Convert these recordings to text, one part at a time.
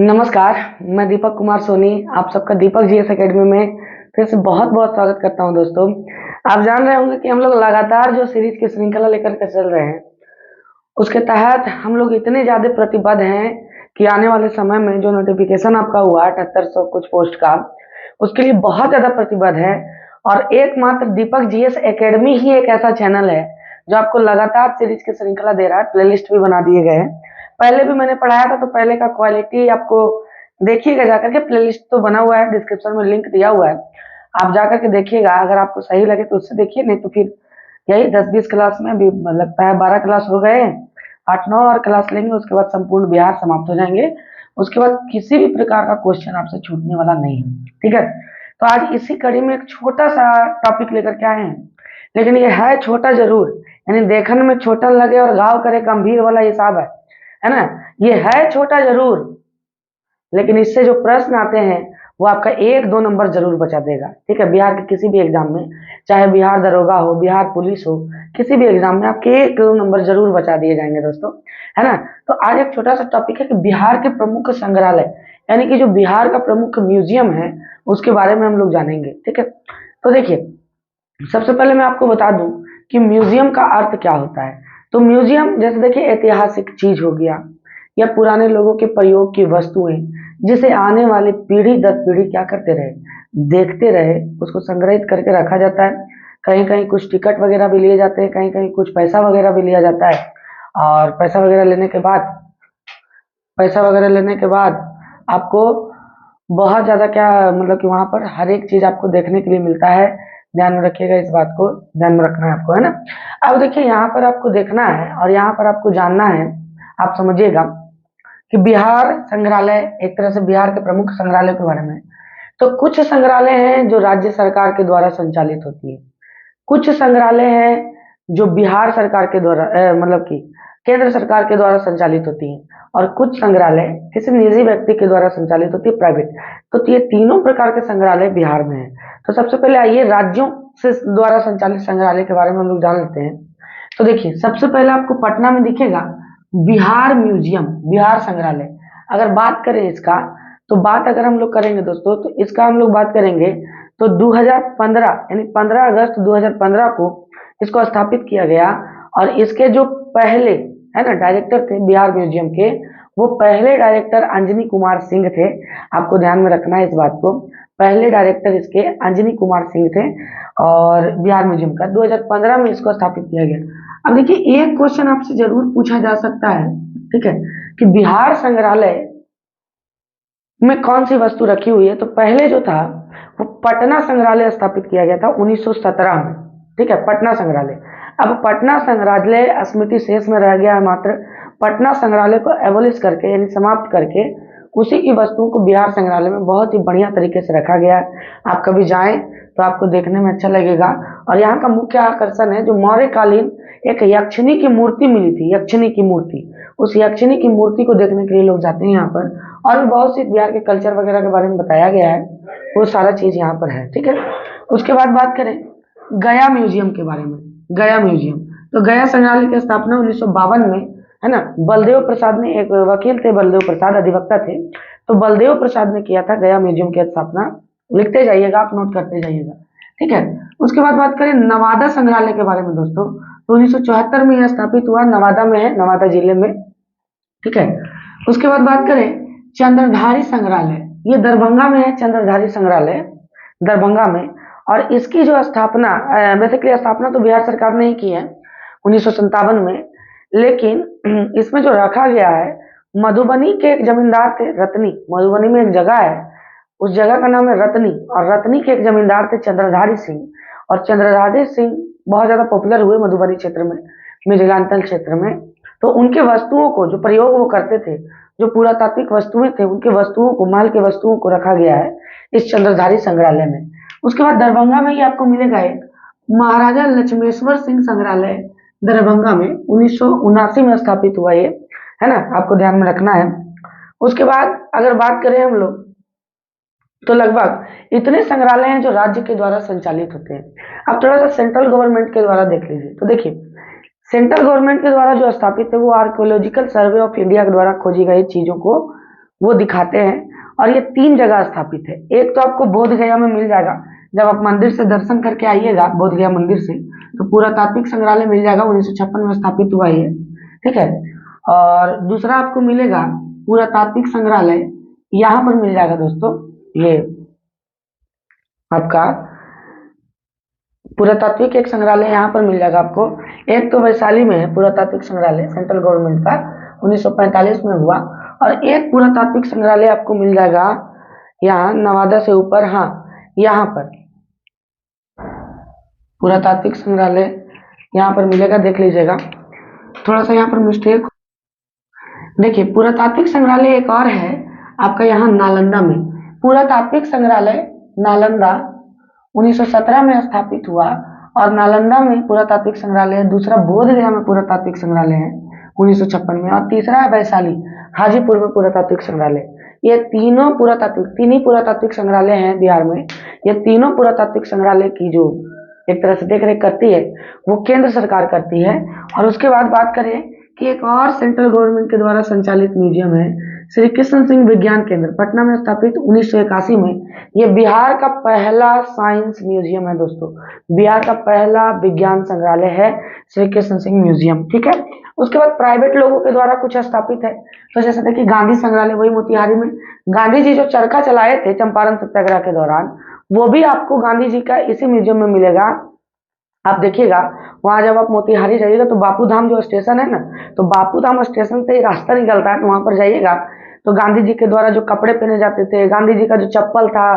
नमस्कार। मैं दीपक कुमार सोनी आप सबका दीपक जीएस एकेडमी में फिर से बहुत बहुत स्वागत करता हूं। दोस्तों, आप जान रहे होंगे कि हम लोग लगातार जो सीरीज की श्रृंखला लेकर के चल रहे हैं, उसके तहत हम लोग इतने ज़्यादा प्रतिबद्ध हैं कि आने वाले समय में जो नोटिफिकेशन आपका हुआ 7800 कुछ पोस्ट का, उसके लिए बहुत ज़्यादा प्रतिबद्ध है। और एकमात्र दीपक जीएस एकेडमी ही एक ऐसा चैनल है जो आपको लगातार सीरीज की श्रृंखला दे रहा है। प्लेलिस्ट भी बना दिए गए हैं। पहले भी मैंने पढ़ाया था, तो पहले का क्वालिटी आपको देखिएगा जाकर के। प्लेलिस्ट तो बना हुआ है, डिस्क्रिप्शन में लिंक दिया हुआ है, आप जाकर के देखिएगा। अगर आपको सही लगे तो उससे देखिए, नहीं तो फिर यही 10-20 क्लास में भी लगता है 12 क्लास हो गए, 8-9 और क्लास लेंगे, उसके बाद संपूर्ण बिहार समाप्त हो जाएंगे। उसके बाद किसी भी प्रकार का क्वेश्चन आपसे छूटने वाला नहीं है। ठीक है, तो आज इसी कड़ी में एक छोटा सा टॉपिक लेकर के आए हैं, लेकिन ये है छोटा जरूर, यानी देखने में छोटा लगे और घाव करे गंभीर वाला हिसाब है ना। ये है छोटा जरूर, लेकिन इससे जो प्रश्न आते हैं वो आपका 1-2 नंबर जरूर बचा देगा। ठीक है, बिहार के किसी भी एग्जाम में, चाहे बिहार दरोगा हो, बिहार पुलिस हो, किसी भी एग्जाम में आपके 1-2 नंबर जरूर बचा दिए जाएंगे दोस्तों, है ना। तो आज एक छोटा सा टॉपिक है कि बिहार के प्रमुख संग्रहालय, यानी कि जो बिहार का प्रमुख म्यूजियम है, उसके बारे में हम लोग जानेंगे। ठीक है, तो देखिए, सबसे पहले मैं आपको बता दूं कि म्यूजियम का अर्थ क्या होता है। तो म्यूजियम जैसे देखिए ऐतिहासिक चीज हो गया, या पुराने लोगों के प्रयोग की वस्तुएं, जिसे आने वाली पीढ़ी दर पीढ़ी क्या करते रहे, देखते रहे, उसको संग्रहित करके रखा जाता है। कहीं कहीं कुछ टिकट वगैरह भी लिए जाते हैं, कहीं कहीं कुछ पैसा वगैरह भी लिया जाता है। और पैसा वगैरह लेने के बाद आपको बहुत ज़्यादा क्या, मतलब कि वहाँ पर हर एक चीज़ आपको देखने के लिए मिलता है। ध्यान में रखिएगा, इस बात को ध्यान में रखना है आपको, है ना। अब देखिए, यहाँ पर आपको देखना है और यहाँ पर आपको जानना है, आप समझिएगा कि बिहार संग्रहालय एक तरह से बिहार के प्रमुख संग्रहालय के बारे में। तो कुछ संग्रहालय हैं जो राज्य सरकार के द्वारा संचालित होती है, कुछ संग्रहालय हैं जो बिहार सरकार के द्वारा मतलब कि केंद्र सरकार के द्वारा संचालित होती हैं, और कुछ संग्रहालय किसी निजी व्यक्ति के द्वारा संचालित होती है, प्राइवेट। तो ये तीनों प्रकार के संग्रहालय बिहार में हैं। तो सबसे पहले आइए राज्यों से द्वारा संचालित संग्रहालय के बारे में हम लोग जान लेते हैं। तो देखिए, सबसे पहले आपको पटना में दिखेगा बिहार म्यूजियम, बिहार संग्रहालय। अगर बात करें इसका, तो बात अगर हम लोग करेंगे दोस्तों, तो इसका हम लोग बात करेंगे तो 2015 यानी 15 अगस्त 2015 को इसको स्थापित किया गया। और इसके जो पहले, है ना, डायरेक्टर थे बिहार म्यूजियम के, वो पहले डायरेक्टर अंजनी कुमार सिंह थे। आपको ध्यान में रखना है इस बात को, पहले डायरेक्टर इसके अंजनी कुमार सिंह थे, और बिहार म्यूजियम का 2015 में इसको स्थापित किया गया। अब देखिए, एक क्वेश्चन आपसे जरूर पूछा जा सकता है, ठीक है, कि बिहार संग्रहालय में कौन सी वस्तु रखी हुई है। तो पहले जो था वो पटना संग्रहालय स्थापित किया गया था 1917 में। ठीक है, पटना संग्रहालय। अब पटना संग्रहालय स्मृति शेष में रह गया है मात्र। पटना संग्रहालय को एबोलिश करके, यानी समाप्त करके, उसी की वस्तुओं को बिहार संग्रहालय में बहुत ही बढ़िया तरीके से रखा गया है। आप कभी जाएं तो आपको देखने में अच्छा लगेगा। और यहाँ का मुख्य आकर्षण है जो मौर्यकालीन एक यक्षिणी की मूर्ति मिली थी, यक्षिणी की मूर्ति, उस यक्षिणी की मूर्ति को देखने के लिए लोग जाते हैं यहाँ पर। और भी बहुत सी बिहार के कल्चर वगैरह के बारे में बताया गया है, वो सारा चीज यहाँ पर है। ठीक है, उसके बाद बात करें गया म्यूजियम के बारे में। गया म्यूजियम, तो गया संग्रहालय की स्थापना 1952 में, है ना, बलदेव प्रसाद ने, एक वकील थे बलदेव प्रसाद, अधिवक्ता थे, तो बलदेव प्रसाद ने किया था गया म्यूजियम की स्थापना। लिखते जाइएगा, आप नोट करते जाइएगा। ठीक है, उसके बाद बात करें नवादा संग्रहालय के बारे में दोस्तों, तो 1974 में यह स्थापित हुआ, नवादा में है, नवादा जिले में। ठीक है, उसके बाद बात करें चंद्रधारी संग्रहालय, ये दरभंगा में है, चंद्रधारी संग्रहालय दरभंगा में। और इसकी जो स्थापना, बेसिकली स्थापना तो बिहार सरकार ने ही की है 1957 में, लेकिन इसमें जो रखा गया है, मधुबनी के एक जमींदार थे रत्नी, मधुबनी में एक जगह है, उस जगह का नाम है रत्नी, और रत्नी के एक जमींदार थे चंद्रधारी सिंह। और चंद्रधारी सिंह बहुत ज्यादा पॉपुलर हुए मधुबनी क्षेत्र में, मिथिलांचल क्षेत्र में। तो उनके वस्तुओं को, जो प्रयोग वो करते थे, जो पुरातात्विक वस्तुएं थे, उनके वस्तुओं को, महल के वस्तुओं को रखा गया है इस चंद्रधारी संग्रहालय में। उसके बाद दरभंगा में ही आपको मिलेगा एक महाराजा लक्ष्मेश्वर सिंह संग्रहालय, दरभंगा में 1979 में स्थापित हुआ ये, है ना, आपको ध्यान में रखना है। उसके बाद अगर बात करें हम लोग, तो लगभग इतने संग्रहालय हैं जो राज्य के द्वारा संचालित होते हैं। अब थोड़ा सा सेंट्रल गवर्नमेंट के द्वारा देख लीजिए। तो देखिए, सेंट्रल गवर्नमेंट के द्वारा जो स्थापित है वो आर्कियोलॉजिकल सर्वे ऑफ इंडिया के द्वारा खोजी गई चीजों को वो दिखाते हैं। और ये 3 जगह स्थापित है। एक तो आपको बोध गया में मिल जाएगा, जब आप मंदिर से दर्शन करके आइएगा बोध गया मंदिर से, तो पुरातात्विक संग्रहालय मिल जाएगा, 1956 में स्थापित हुआ ये, ठीक है। और दूसरा आपको मिलेगा पुरातात्विक संग्रहालय, यहाँ पर मिल जाएगा दोस्तों, ये आपका पुरातात्विक एक संग्रहालय यहाँ पर मिल जाएगा आपको। एक तो वैशाली में है पुरातात्विक संग्रहालय, सेंट्रल गवर्नमेंट का, 1945 में हुआ। और एक पुरातात्विक संग्रहालय आपको मिल जाएगा यहाँ नवादा से ऊपर, हाँ यहाँ पर पुरातात्विक संग्रहालय यहाँ पर मिलेगा, देख लीजिएगा। थोड़ा सा यहाँ पर मिस्टेक, देखिए पुरातात्विक संग्रहालय एक और है आपका यहाँ नालंदा में। पुरातात्विक संग्रहालय नालंदा 1917 में स्थापित हुआ, और नालंदा में पुरातात्विक संग्रहालय है। दूसरा बोध गया में पुरातात्विक संग्रहालय है 1956 में, और तीसरा है वैशाली हाजीपुर में पुरातात्विक संग्रहालय। ये तीन ही पुरातात्विक संग्रहालय हैं बिहार में। ये तीनों पुरातात्विक संग्रहालय की जो एक तरह से देख रेख करती है वो केंद्र सरकार करती है। और उसके बाद बात करें कि एक और सेंट्रल गवर्नमेंट के द्वारा संचालित म्यूजियम है श्री कृष्ण सिंह विज्ञान केंद्र, पटना में स्थापित 1981 में। ये बिहार का पहला साइंस म्यूजियम है दोस्तों, बिहार का पहला विज्ञान संग्रहालय है श्री कृष्ण सिंह म्यूजियम, ठीक है। उसके बाद प्राइवेट लोगों के द्वारा कुछ स्थापित है, तो जैसे देखिए गांधी संग्रहालय वही मोतिहारी में। गांधी जी जो चरखा चलाए थे चंपारण सत्याग्रह के दौरान, वो भी आपको गांधी जी का इसी म्यूजियम में मिलेगा। आप देखिएगा वहां जब आप मोतिहारी जाइएगा तो बापू धाम जो स्टेशन है ना, तो बापू धाम स्टेशन से ही रास्ता निकलता है, तो वहां पर जाइएगा तो गांधी जी के द्वारा जो कपड़े पहने जाते थे, गांधी जी का जो चप्पल था,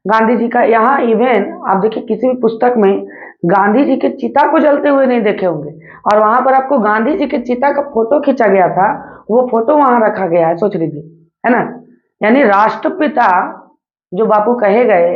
गांधी जी का, यहाँ इवन आप देखिए किसी भी पुस्तक में गांधी जी के चिता को जलते हुए नहीं देखे होंगे, और वहां पर आपको गांधी जी के चिता का फोटो खींचा गया था, वो फोटो वहां रखा गया है, सोच लीजिए, है ना। यानी राष्ट्रपिता जो बापू कहे गए,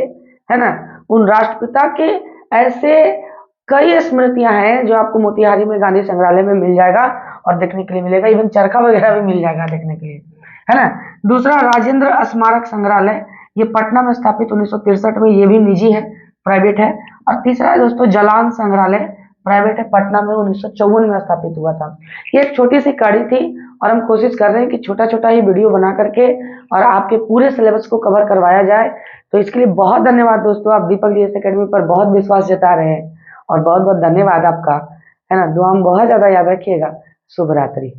है ना, उन राष्ट्रपिता के ऐसे कई स्मृतियां हैं जो आपको मोतिहारी में गांधी संग्रहालय में मिल जाएगा और देखने के लिए मिलेगा। इवन चरखा वगैरह भी मिल जाएगा देखने के लिए, है ना। दूसरा राजेंद्र स्मारक संग्रहालय, ये पटना में स्थापित 1963 में, ये भी निजी है, प्राइवेट है। और तीसरा है दोस्तों जलान संग्रहालय, प्राइवेट है, पटना में 1954 में स्थापित हुआ था। ये एक छोटी सी कड़ी थी, और हम कोशिश कर रहे हैं कि छोटा छोटा ही वीडियो बना करके और आपके पूरे सिलेबस को कवर करवाया जाए। तो इसके लिए बहुत धन्यवाद दोस्तों, आप दीपक डीएस एकेडमी पर बहुत विश्वास जता रहे हैं, और बहुत बहुत धन्यवाद आपका, है ना। दुआ में बहुत ज्यादा याद रखिएगा। शुभ रात्रि।